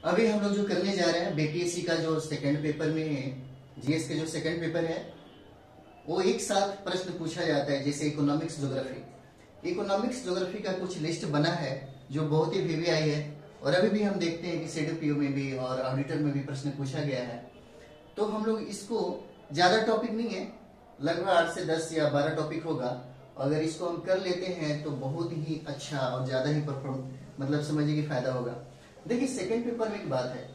अभी हम लोग जो करने जा रहे हैं बीपीएससी का जो सेकंड पेपर में है, जीएस के जो सेकंड पेपर है वो एक साथ प्रश्न पूछा जाता है। जैसे इकोनॉमिक्स ज्योग्राफी का कुछ लिस्ट बना है जो बहुत ही वीवीआई है और अभी भी हम देखते हैं कि सीडीपीओ में भी और ऑडिटर में भी प्रश्न पूछा गया है। तो हम लोग इसको ज्यादा टॉपिक नहीं है, लगभग 8 से 10 या 12 टॉपिक होगा। अगर इसको हम कर लेते हैं तो बहुत ही अच्छा और ज्यादा ही मतलब समझिए कि फायदा होगा। देखिए सेकंड पेपर में एक बात है,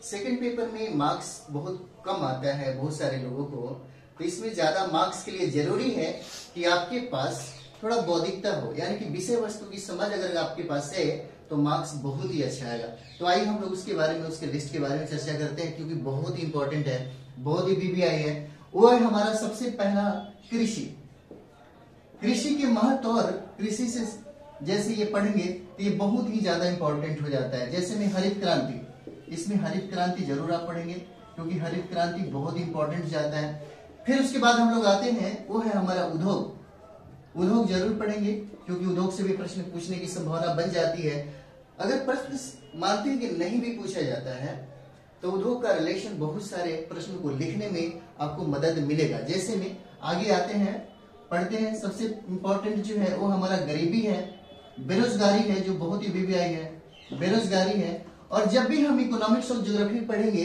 सेकंड पेपर में मार्क्स बहुत कम आता है बहुत सारे लोगों को, तो इसमें ज्यादा मार्क्स के लिए जरूरी है कि आपके पास थोड़ा बौद्धिकता हो, यानी कि विषय वस्तु की समझ अगर आपके पास है तो मार्क्स बहुत ही अच्छा आएगा। तो आइए हम लोग उसके बारे में, उसके लिस्ट के बारे में चर्चा करते हैं, क्योंकि बहुत ही इंपॉर्टेंट है, बहुत ही वीवीआई है। वो है हमारा सबसे पहला कृषि। कृषि के महत्व और कृषि से जैसे ये पढ़ेंगे तो ये बहुत ही ज्यादा इंपॉर्टेंट हो जाता है। जैसे में हरित क्रांति, इसमें हरित क्रांति जरूर आप पढ़ेंगे क्योंकि हरित क्रांति बहुत ही इंपॉर्टेंट हो जाता है। फिर उसके बाद हम लोग आते हैं, वो है हमारा उद्योग। उद्योग जरूर पढ़ेंगे क्योंकि उद्योग से भी प्रश्न पूछने की संभावना बन जाती है। अगर प्रश्न मानते हैं कि नहीं भी पूछा जाता है तो उद्योग का रिलेशन बहुत सारे प्रश्न को लिखने में आपको मदद मिलेगा। जैसे में आगे आते हैं, पढ़ते हैं, सबसे इंपॉर्टेंट जो है वो हमारा गरीबी है, बेरोजगारी है जो बहुत ही वीवीआई है, बेरोजगारी है। और जब भी हम इकोनॉमिक्स और ज्योग्राफी पढ़ेंगे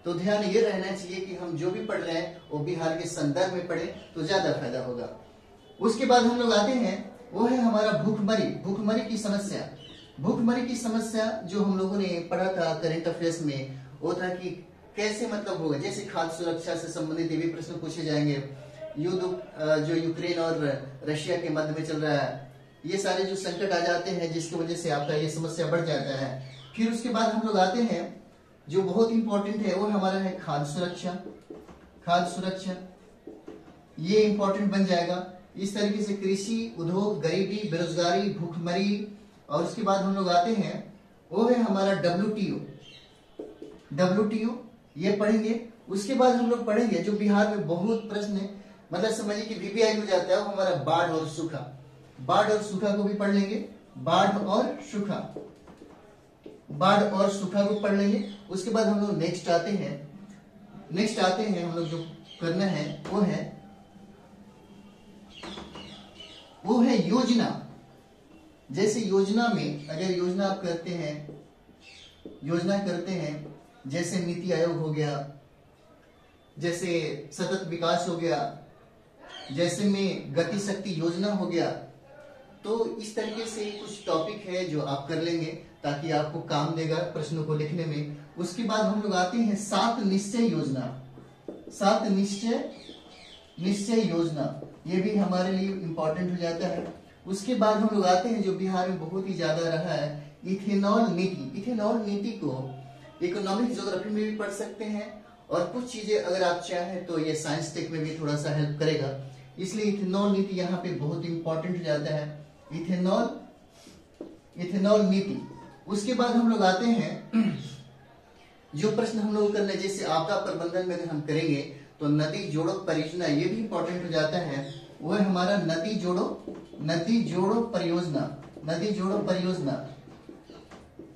तो ध्यान ये रहना चाहिए कि हम जो भी पढ़ रहे हैं वो बिहार के संदर्भ में पढ़े तो ज्यादा फायदा होगा। उसके बाद हम लोग आते हैं, वो है हमारा भूखमरी। भूखमरी की समस्या, भूखमरी की समस्या जो हम लोगों ने पढ़ा था करंट अफेयर्स में, वो था कि कैसे मतलब होगा। जैसे खाद्य सुरक्षा से संबंधित ये भी प्रश्न पूछे जाएंगे, युद्ध जो यूक्रेन और रशिया के मध्य में चल रहा है, ये सारे जो संकट आ जाते हैं जिसकी वजह से आपका ये समस्या बढ़ जाता है। फिर उसके बाद हम लोग आते हैं जो बहुत इंपॉर्टेंट है, वो हमारा है खाद्य सुरक्षा। खाद्य सुरक्षा ये इंपॉर्टेंट बन जाएगा। इस तरीके से कृषि, उद्योग, गरीबी, बेरोजगारी, भूखमरी। और उसके बाद हम लोग आते हैं, वो है हमारा डब्ल्यूटीओ। डब्ल्यूटीओ ये पढ़ेंगे। उसके बाद हम लोग पढ़ेंगे जो बिहार में बहुत प्रश्न मतलब समझिए कि वीवीआई हो जाता है, वो हमारा बाढ़ और सूखा। बाढ़ और सूखा को भी पढ़ लेंगे, बाढ़ और सूखा, बाढ़ और सूखा को पढ़ लेंगे। उसके बाद हम लोग नेक्स्ट आते हैं हम लोग जो करना है वो है योजना। जैसे योजना में अगर योजना आप करते हैं, जैसे नीति आयोग हो गया, जैसे सतत विकास हो गया, जैसे में गति शक्ति योजना हो गया, तो इस तरीके से कुछ टॉपिक है जो आप कर लेंगे ताकि आपको काम देगा प्रश्नों को लिखने में। उसके बाद हम लोग आते हैं 7 निश्चय योजना। 7 निश्चय योजना ये भी हमारे लिए इंपॉर्टेंट हो जाता है। उसके बाद हम लोग आते हैं जो बिहार में बहुत ही ज्यादा रहा है, इथेनॉल नीति। इथेनॉल नीति को इकोनॉमिक ज्योग्राफी में भी पढ़ सकते हैं और कुछ चीजें अगर आप चाहें तो ये साइंस टेक में भी थोड़ा सा हेल्प करेगा, इसलिए इथेनॉल नीति यहाँ पे बहुत इंपॉर्टेंट हो जाता है। इथेनॉल नीति। उसके बाद हम लोग आते हैं जो प्रश्न हम लोग करने, जैसे आपदा प्रबंधन में अगर हम करेंगे तो नदी जोड़ो परियोजना ये भी इंपॉर्टेंट हो जाता है। वो है हमारा नदी जोड़ो परियोजना।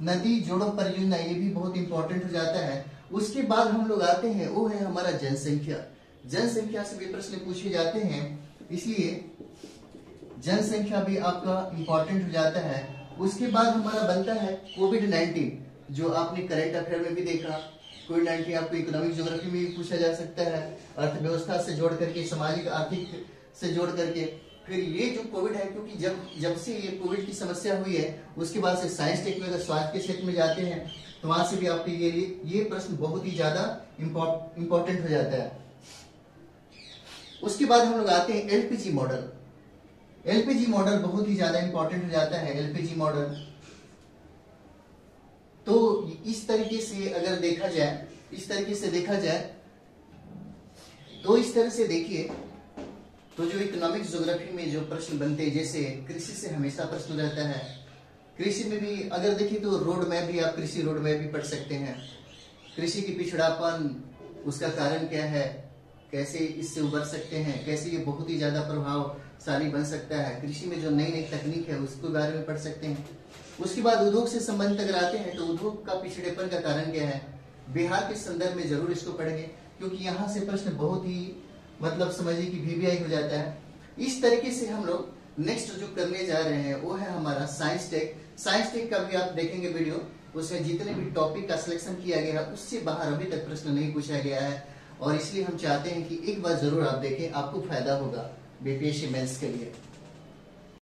नदी जोड़ो परियोजना ये भी बहुत इंपॉर्टेंट हो जाता है। उसके बाद हम लोग आते हैं, वो है हमारा जनसंख्या। जनसंख्या से भी प्रश्न पूछे जाते हैं, इसलिए जनसंख्या भी आपका इंपॉर्टेंट हो जाता है। उसके बाद हमारा बनता है कोविड-19, जो आपने करंट अफेयर में भी देखा। कोविड-19 आपको इकोनॉमिक ज्योग्राफी में भी पूछा जा सकता है, अर्थव्यवस्था से जोड़ करके, सामाजिक आर्थिक से जोड़ करके। फिर ये जो कोविड है, क्योंकि जब से ये कोविड की समस्या हुई है उसके बाद से साइंस टेक में अगर स्वास्थ्य के क्षेत्र में जाते हैं तो वहां से भी आपके ये प्रश्न बहुत ही ज्यादा इंपॉर्टेंट हो जाता है। उसके बाद हम लोग आते हैं एलपीजी मॉडल। एलपीजी मॉडल बहुत ही ज्यादा इंपॉर्टेंट हो जाता है। एलपीजी मॉडल तो इस तरीके से अगर देखा जाए, इस तरह से देखिए तो जो इकोनॉमिक्स ज्योग्राफी में जो प्रश्न बनते हैं, जैसे कृषि से हमेशा प्रश्न रहता है। कृषि में भी अगर देखिए तो रोड मैप भी, आप कृषि रोड मैप भी पढ़ सकते हैं। कृषि की पिछड़ापन, उसका कारण क्या है, कैसे इससे उबर सकते हैं, कैसे ये बहुत ही ज्यादा प्रभावशाली बन सकता है। कृषि में जो नई नई तकनीक है उसके बारे में पढ़ सकते हैं। उसके बाद उद्योग से संबंधित अगर आते हैं तो उद्योग का पिछड़ेपन का कारण क्या है, बिहार के संदर्भ में जरूर इसको पढ़ेंगे, क्योंकि यहाँ से प्रश्न बहुत ही मतलब समझिए कि वीवीआई हो जाता है। इस तरीके से हम लोग नेक्स्ट जो करने जा रहे हैं वो है हमारा साइंस टेक। साइंस टेक का भी आप देखेंगे वीडियो, उसमें जितने भी टॉपिक का सिलेक्शन किया गया है उससे बाहर अभी तक प्रश्न नहीं पूछा गया है, और इसलिए हम चाहते हैं कि एक बार जरूर आप देखें, आपको फायदा होगा बीपीएससी मेंस के लिए।